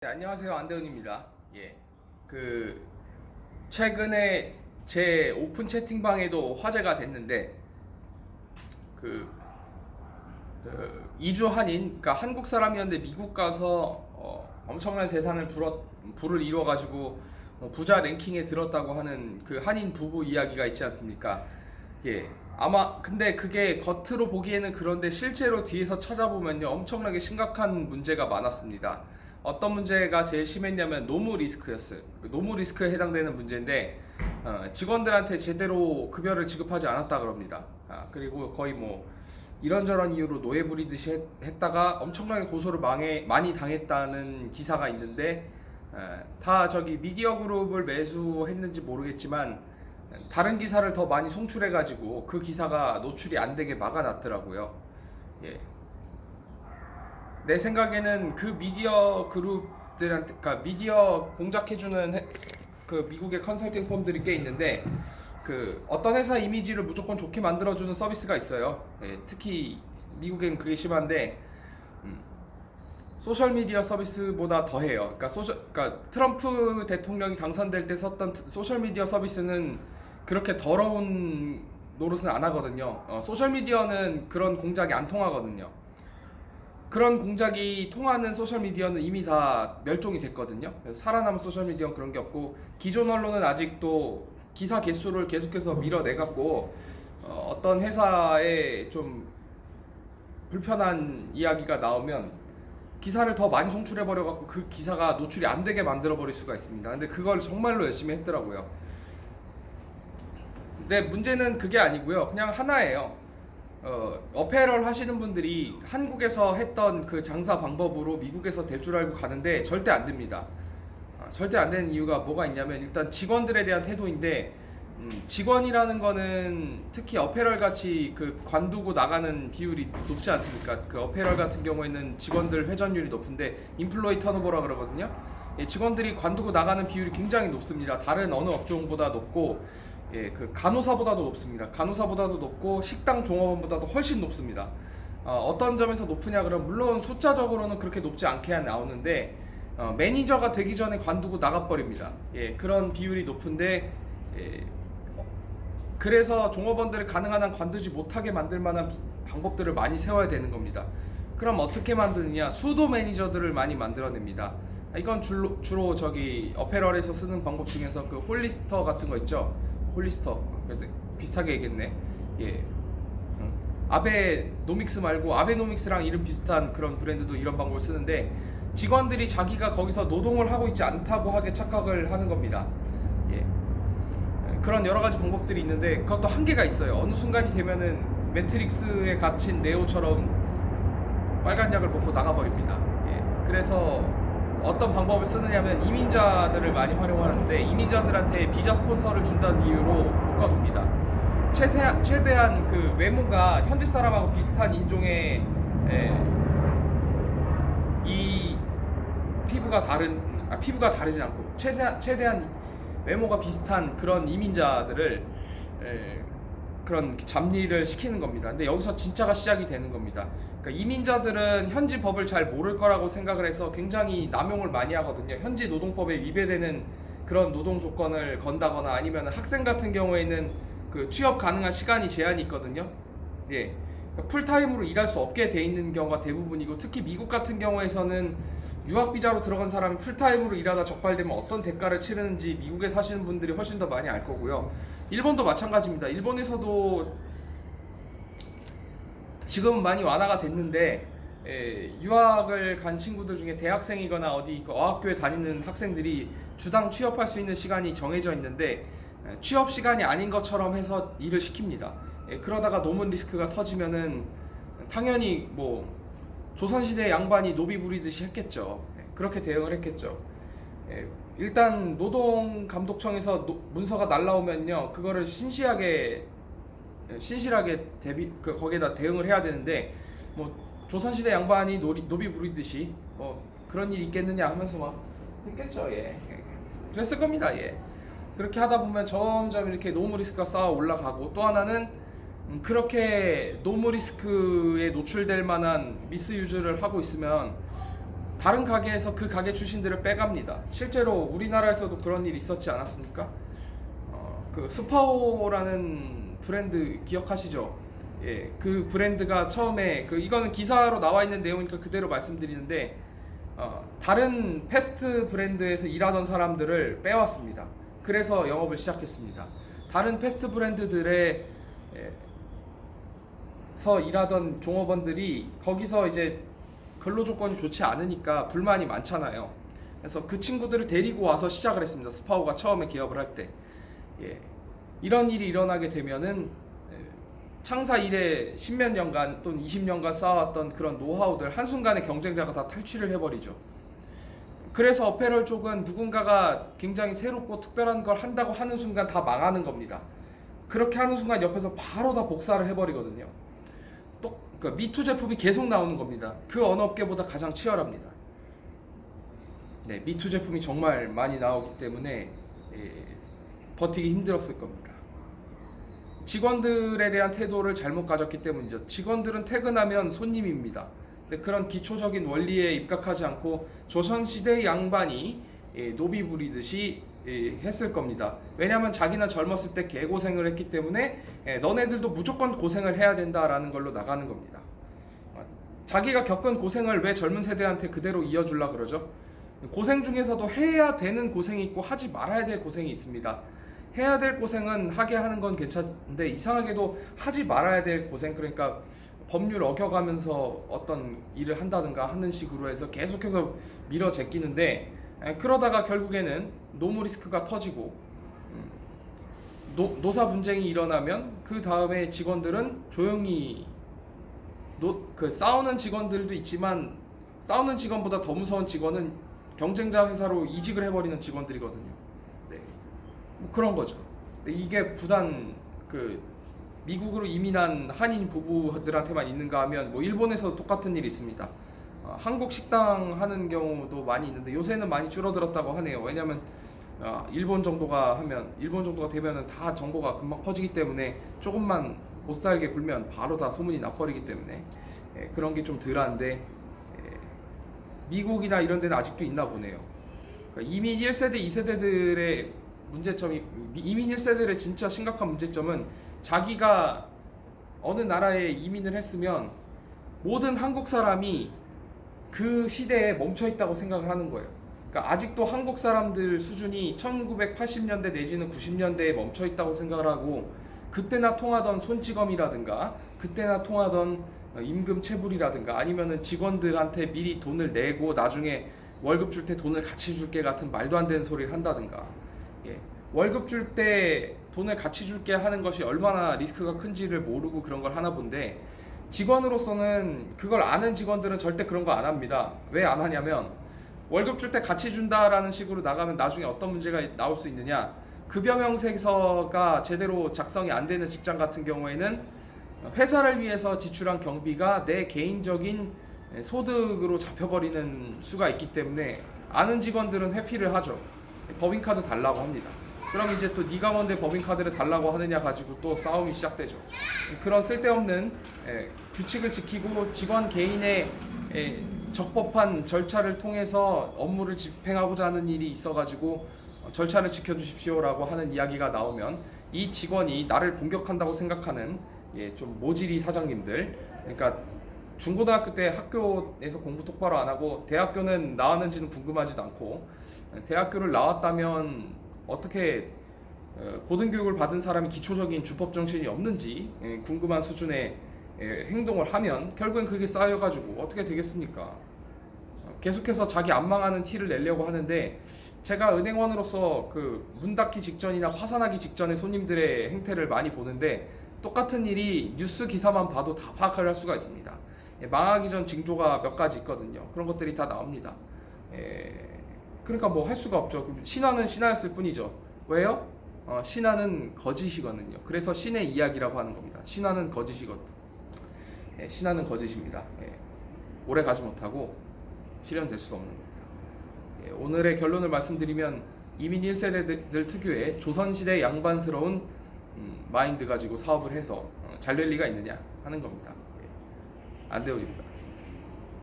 네, 안녕하세요, 안대훈입니다. 최근에 제 오픈 채팅방에도 화제가 됐는데 그, 2주 한인, 그러니까 한국 사람이었는데 미국 가서 엄청난 재산을 부를 이뤄가지고 부자 랭킹에 들었다고 하는 그 한인 부부 이야기가 있지 않습니까? 아마 근데 그게 겉으로 보기에는 그런데 실제로 뒤에서 찾아보면요 엄청나게 심각한 문제가 많았습니다. 어떤 문제가 제일 심했냐면 노무 리스크였어요. 노무 리스크에 해당되는 문제인데 직원들한테 제대로 급여를 지급하지 않았다 그럽니다. 그리고 거의 뭐 이런저런 이유로 노예 부리듯이 했다가 엄청나게 고소를 많이 당했다는 기사가 있는데 다 저기 미디어 그룹을 매수했는지 모르겠지만 다른 기사를 더 많이 송출해가지고 그 기사가 노출이 안 되게 막아놨더라고요. 예. 내 생각에는 그 미디어 그룹들한테, 그러니까 미디어 공작해주는 그 미국의 컨설팅 펌들이 꽤 있는데 그 어떤 회사 이미지를 무조건 좋게 만들어주는 서비스가 있어요. 특히 미국엔 그게 심한데 소셜 미디어 서비스보다 더해요. 그러니까 트럼프 대통령이 당선될 때 썼던 소셜 미디어 서비스는 그렇게 더러운 노릇은 안 하거든요. 소셜 미디어는 그런 공작이 안 통하거든요. 그런 공작이 통하는 소셜미디어는 이미 다 멸종이 됐거든요. 살아남은 소셜미디어는 그런 게 없고 기존 언론은 아직도 기사 개수를 계속해서 밀어내갖고 어떤 회사에 좀 불편한 이야기가 나오면 기사를 더 많이 송출해버려갖고 그 기사가 노출이 안 되게 만들어버릴 수가 있습니다. 근데 그걸 정말로 열심히 했더라고요. 근데 문제는 그게 아니고요. 그냥 하나예요. 어페럴 하시는 분들이 한국에서 했던 그 장사 방법으로 미국에서 될 줄 알고 가는데 절대 안 됩니다. 절대 안 되는 이유가 뭐가 있냐면 일단 직원들에 대한 태도인데 직원이라는 거는 특히 어페럴 같이 그 관두고 나가는 비율이 높지 않습니까? 그 어페럴 같은 경우에는 직원들 회전율이 높은데 인플로이 턴오버라 그러거든요. 직원들이 관두고 나가는 비율이 굉장히 높습니다. 다른 어느 업종보다 높고 그 간호사보다도 높습니다. 간호사보다도 높고 식당 종업원보다도 훨씬 높습니다. 어떤 점에서 높으냐 그러면 물론 숫자적으로는 그렇게 높지 않게 나오는데 매니저가 되기 전에 관두고 나가버립니다. 그런 비율이 높은데 그래서 종업원들을 가능한 한 관두지 못하게 만들 만한 방법들을 많이 세워야 되는 겁니다. 그럼 어떻게 만드느냐? 수도 매니저들을 많이 만들어냅니다. 이건 주로 저기 어페럴에서 쓰는 방법 중에서 그 홀리스터 같은 거 있죠. 홀리스터 비슷하게 얘기했네. 아베노믹스 말고 아베노믹스랑 이름 비슷한 그런 브랜드도 이런 방법을 쓰는데 직원들이 자기가 거기서 노동을 하고 있지 않다고 하게 착각을 하는 겁니다. 그런 여러 가지 방법들이 있는데 그것도 한계가 있어요. 어느 순간이 되면은 매트릭스에 갇힌 네오처럼 빨간 약을 먹고 나가버립니다. 그래서 어떤 방법을 쓰느냐면 이민자들을 많이 활용하는데 이민자들한테 비자 스폰서를 준다는 이유로 묶어둡니다. 최대한 그 외모가 현지 사람하고 비슷한 인종의 이 피부가 다르진 않고 최대한 외모가 비슷한 그런 이민자들을 그런 잡리를 시키는 겁니다. 근데 여기서 진짜가 시작이 되는 겁니다. 그러니까 이민자들은 현지 법을 잘 모를 거라고 생각을 해서 굉장히 남용을 많이 하거든요. 현지 노동법에 위배되는 그런 노동 조건을 건다거나 아니면 학생 같은 경우에는 그 취업 가능한 시간이 제한이 있거든요. 그러니까 풀타임으로 일할 수 없게 돼 있는 경우가 대부분이고 특히 미국 같은 경우에서는 유학 비자로 들어간 사람이 풀타임으로 일하다 적발되면 어떤 대가를 치르는지 미국에 사시는 분들이 훨씬 더 많이 알 거고요. 일본도 마찬가지입니다. 일본에서도 지금은 많이 완화가 됐는데 유학을 간 친구들 중에 대학생이거나 어디 어학교에 다니는 학생들이 주당 취업할 수 있는 시간이 정해져 있는데 취업 시간이 아닌 것처럼 해서 일을 시킵니다. 그러다가 노문 리스크가 터지면은 당연히 뭐 조선시대 양반이 노비 부리듯이 했겠죠. 그렇게 대응을 했겠죠. 일단 노동감독청에서 문서가 날라오면요 그거를 신실하게 거기에다 대응을 해야 되는데 뭐 조선시대 양반이 노비 부리듯이 뭐 그런 일 있겠느냐 하면서 막 했겠죠. 그랬을 겁니다. 그렇게 하다 보면 점점 이렇게 노무 리스크가 쌓아 올라가고 또 하나는 그렇게 노무 리스크에 노출될 만한 미스유즈를 하고 있으면 다른 가게에서 그 가게 출신들을 빼갑니다. 실제로 우리나라에서도 그런 일이 있었지 않았습니까? 그 스파오라는 브랜드 기억하시죠? 예, 그 브랜드가 처음에 이거는 기사로 나와 있는 내용이니까 그대로 말씀드리는데 다른 패스트 브랜드에서 일하던 사람들을 빼왔습니다. 그래서 영업을 시작했습니다. 다른 패스트 브랜드들에 서 일하던 종업원들이 거기서 이제 근로 조건이 좋지 않으니까 불만이 많잖아요. 그래서 그 친구들을 데리고 와서 시작을 했습니다. 스파오가 처음에 기업을 할 때. 예. 이런 일이 일어나게 되면은 창사 이래 10몇 년간 또는 20년간 쌓아왔던 그런 노하우들 한순간에 경쟁자가 다 탈취를 해버리죠. 그래서 어페럴 쪽은 누군가가 굉장히 새롭고 특별한 걸 한다고 하는 순간 다 망하는 겁니다. 그렇게 하는 순간 옆에서 바로 다 복사를 해버리거든요. 또 미투 제품이 계속 나오는 겁니다. 그 어느 업계보다 가장 치열합니다. 네, 미투 제품이 정말 많이 나오기 때문에 버티기 힘들었을 겁니다. 직원들에 대한 태도를 잘못 가졌기 때문이죠. 직원들은 퇴근하면 손님입니다. 근데 그런 기초적인 원리에 입각하지 않고 조선시대 양반이 노비 부리듯이 했을 겁니다. 왜냐하면 자기는 젊었을 때 개고생을 했기 때문에 너네들도 무조건 고생을 해야 된다라는 걸로 나가는 겁니다. 자기가 겪은 고생을 왜 젊은 세대한테 그대로 이어주려고 그러죠? 고생 중에서도 해야 되는 고생이 있고 하지 말아야 될 고생이 있습니다. 해야 될 고생은 하게 하는 건 괜찮은데 이상하게도 하지 말아야 될 고생, 그러니까 법률 어겨가면서 어떤 일을 한다든가 하는 식으로 해서 계속해서 밀어 제끼는데 그러다가 결국에는 노무 리스크가 터지고 노사 분쟁이 일어나면 그 다음에 직원들은 조용히 싸우는 직원들도 있지만 싸우는 직원보다 더 무서운 직원은 경쟁자 회사로 이직을 해버리는 직원들이거든요. 네, 뭐 그런 거죠. 이게 부단 미국으로 이민한 한인 부부들한테만 있는가 하면 뭐 일본에서 똑같은 일이 있습니다. 한국 식당 하는 경우도 많이 있는데 요새는 많이 줄어들었다고 하네요. 왜냐하면 일본 정도가 되면은 다 정보가 금방 퍼지기 때문에 조금만 못 살게 굴면 바로 다 소문이 나버리기 때문에 그런 게 좀 덜한데 미국이나 이런 데는 아직도 있나 보네요. 그러니까 이민 1세대, 2세대들의 문제점이, 이민 1세대들의 진짜 심각한 문제점은 자기가 어느 나라에 이민을 했으면 모든 한국 사람이 그 시대에 멈춰 있다고 생각을 하는 거예요. 그러니까 아직도 한국 사람들 수준이 1980년대 내지는 90년대에 멈춰 있다고 생각을 하고 그때나 통하던 손찌검이라든가 그때나 통하던 임금 체불이라든가 아니면은 직원들한테 미리 돈을 내고 나중에 월급 줄 때 돈을 같이 줄게 같은 말도 안 되는 소리를 한다든가 월급 줄 때 돈을 같이 줄게 하는 것이 얼마나 리스크가 큰지를 모르고 그런 걸 하나 본데 직원으로서는 그걸 아는 직원들은 절대 그런 거 안 합니다. 왜 안 하냐면 월급 줄 때 같이 준다라는 식으로 나가면 나중에 어떤 문제가 나올 수 있느냐, 급여 명세서가 제대로 작성이 안 되는 직장 같은 경우에는 회사를 위해서 지출한 경비가 내 개인적인 소득으로 잡혀버리는 수가 있기 때문에 아는 직원들은 회피를 하죠. 법인카드 달라고 합니다. 그럼 이제 또 네가 뭔데 법인카드를 달라고 하느냐 가지고 또 싸움이 시작되죠. 그런 쓸데없는 규칙을 지키고 직원 개인의 적법한 절차를 통해서 업무를 집행하고자 하는 일이 있어가지고 절차를 지켜주십시오라고 하는 이야기가 나오면 이 직원이 나를 공격한다고 생각하는 좀 모질이 사장님들, 그러니까 중고등학교 때 학교에서 공부 똑바로 안 하고 대학교는 나왔는지는 궁금하지도 않고 대학교를 나왔다면 어떻게 고등교육을 받은 사람이 기초적인 주법 정신이 없는지 궁금한 수준의 행동을 하면 결국엔 그게 쌓여가지고 어떻게 되겠습니까? 계속해서 자기 안 망하는 티를 내려고 하는데 제가 은행원으로서 문 닫기 직전이나 파산하기 직전에 손님들의 행태를 많이 보는데 똑같은 일이 뉴스 기사만 봐도 다 파악을 할 수가 있습니다. 망하기 전 징조가 몇 가지 있거든요. 그런 것들이 다 나옵니다. 그러니까 뭐 할 수가 없죠. 신화는 신화였을 뿐이죠. 왜요? 신화는 거짓이거든요. 그래서 신의 이야기라고 하는 겁니다. 신화는 거짓이거든요. 신화는 거짓입니다. 오래 가지 못하고 실현될 수 없는 겁니다. 오늘의 결론을 말씀드리면 이민 1세대들 특유의 조선시대 양반스러운 마인드 가지고 사업을 해서 잘 될 리가 있느냐 하는 겁니다. 안 되어집니다.